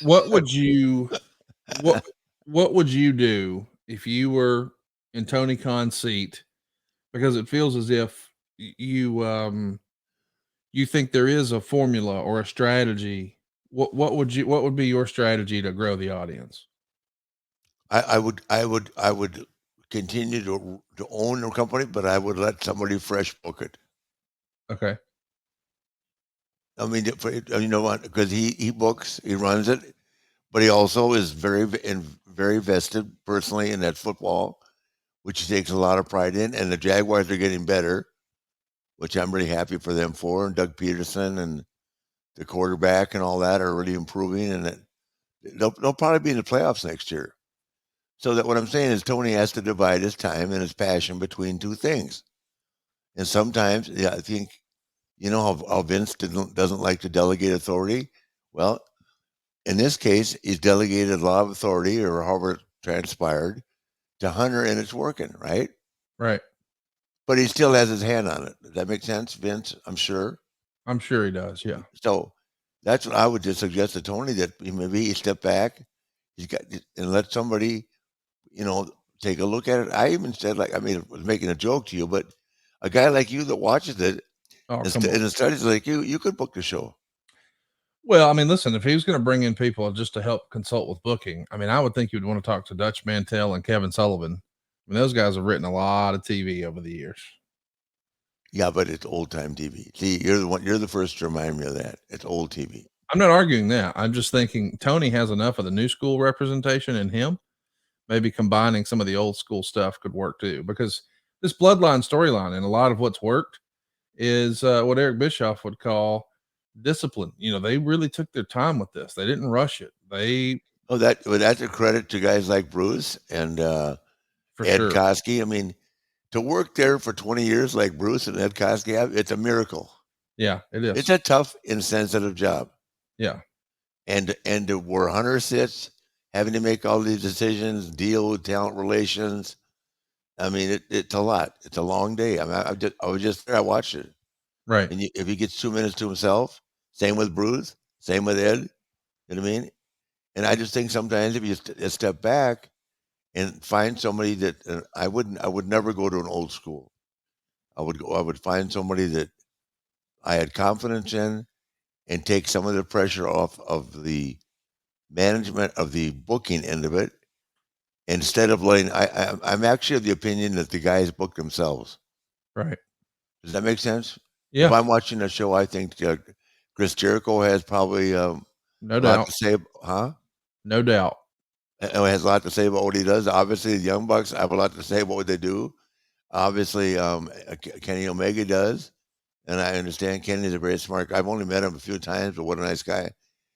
What would you what what would you do if you were in Tony Khan's seat? Because it feels as if you think there is a formula or a strategy. What would be your strategy to grow the audience? I would continue to own the company, but I would let somebody fresh book it. Okay. I mean, you know what? Because he books, he runs it, but he also is very vested personally in that football, which he takes a lot of pride in. And the Jaguars are getting better, which I'm really happy for them for. And Doug Peterson and the quarterback and all that are really improving, and they'll probably be in the playoffs next year. So that what I'm saying is Tony has to divide his time and his passion between two things. And sometimes, yeah, I think you know how Vince doesn't like to delegate authority. Well, in this case, he's delegated a lot of authority, or however it transpired, to Hunter, and it's working, right? Right. But he still has his hand on it. Does that make sense, Vince? I'm sure. I'm sure he does. Yeah. So that's what I would just suggest to Tony, that maybe he step back, he's got and let somebody, you know, take a look at it. I even said, like, I mean, I was making a joke to you, but a guy like you that watches it Oh, and, come on. and studies like you could book the show. Well, I mean, listen, if he was going to bring in people just to help consult with booking, I mean, I would think you'd want to talk to Dutch Mantel and Kevin Sullivan. I mean, those guys have written a lot of TV over the years. Yeah, but it's old time TV. See, you're the one. You're the first to remind me of that. It's old TV. I'm not arguing that. I'm just thinking Tony has enough of the new school representation in him. Maybe combining some of the old school stuff could work too, because this bloodline storyline and a lot of what's worked is what Eric Bischoff would call discipline. You know, they really took their time with this. They didn't rush it. They, Oh, that's a credit to guys like Bruce and for Ed sure. Koskey. I mean, to work there for 20 years like Bruce and Ed Koskey have, it's a miracle. Yeah, it It's is. a tough, insensitive job, Yeah, and to where Hunter sits, having to make all these decisions, deal with talent relations. I mean, it's a lot. It's a long day. I mean, I was just there. I watched it, right. and if he gets 2 minutes to himself, same with Bruce, same with Ed. You know what I mean? And I just think sometimes if you step back and find somebody that I would never go to an old school. I would find somebody that I had confidence in, and take some of the pressure off of the management of the booking end of it, instead of letting. I'm actually of the opinion that the guys book themselves. Right. Does that make sense? If Yeah, I'm watching a show, I think Chris Jericho has probably no a lot doubt. to say. Huh? No doubt. Has a lot to say about what he does. Obviously, the Young Bucks have a lot to say about what they do. Obviously, Kenny Omega does, and I understand Kenny's a very smart guy. I've only met him a few times, but what a nice guy.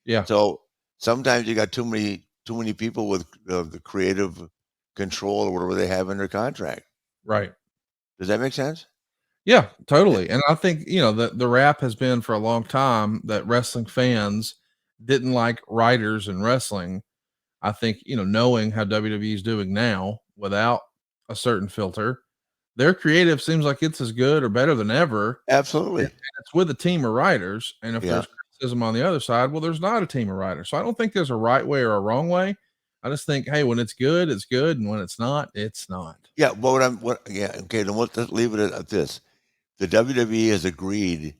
Yeah, So sometimes you got too many people with the creative control or whatever they have in their contract. right. Does that make sense? Yeah, Eh, totally. And I think, you know, the rap has been for a long time that wrestling fans didn't like writers in wrestling. I think, you know, knowing how WWE is doing now without a certain filter, their creative seems like it's as good or better than ever. And Absolutely. it's with a team of writers. And if Yeah. there's criticism on the other side, well, there's not a team of writers. So I don't think there's a right way or a wrong way. I just think, hey, when it's good, it's good. And when it's not, it's not. Yeah. But yeah. Okay. Then let's leave it at this. The WWE has agreed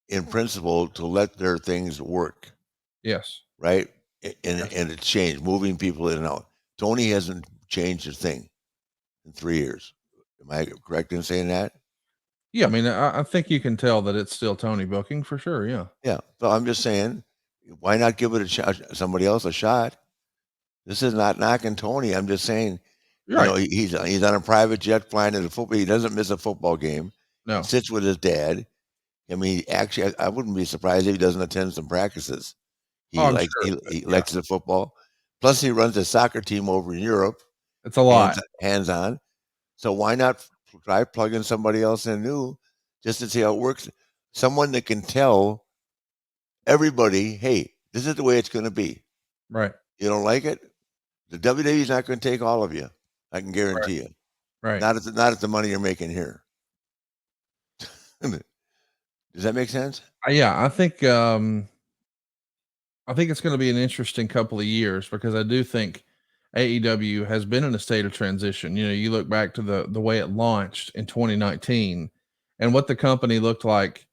in principle to let their things work, Yes. right? And Yes. it's changed, moving people in and out. Tony hasn't changed a thing in 3 years. Am I correct in saying that? Yeah. I mean, I think you can tell that it's still Tony booking for sure. Yeah. Yeah. So I'm just saying, why not give it a shot? Somebody else a shot. This is not knocking Tony. I'm just saying, You're right. he's on a private jet flying to the football. He doesn't miss a football game. He No. sits with his dad. I mean, actually, I wouldn't be surprised if he doesn't attend some practices. Oh, He I'm likes sure. he Yeah. likes the football. Plus, he runs a soccer team over in Europe, It's a hands lot. hands on. So why not try plugging somebody else in new, just to see how it works? Someone that can tell everybody, hey, this is the way it's going to be. Right. You don't like it? The WWE is not going to take all of you. I can Right. guarantee you. Right. Not at the money you're making here. Does that make sense? Yeah. I think, I think it's going to be an interesting couple of years because I do think AEW has been in a state of transition. You know, you look back to the way it launched in 2019 and what the company looked like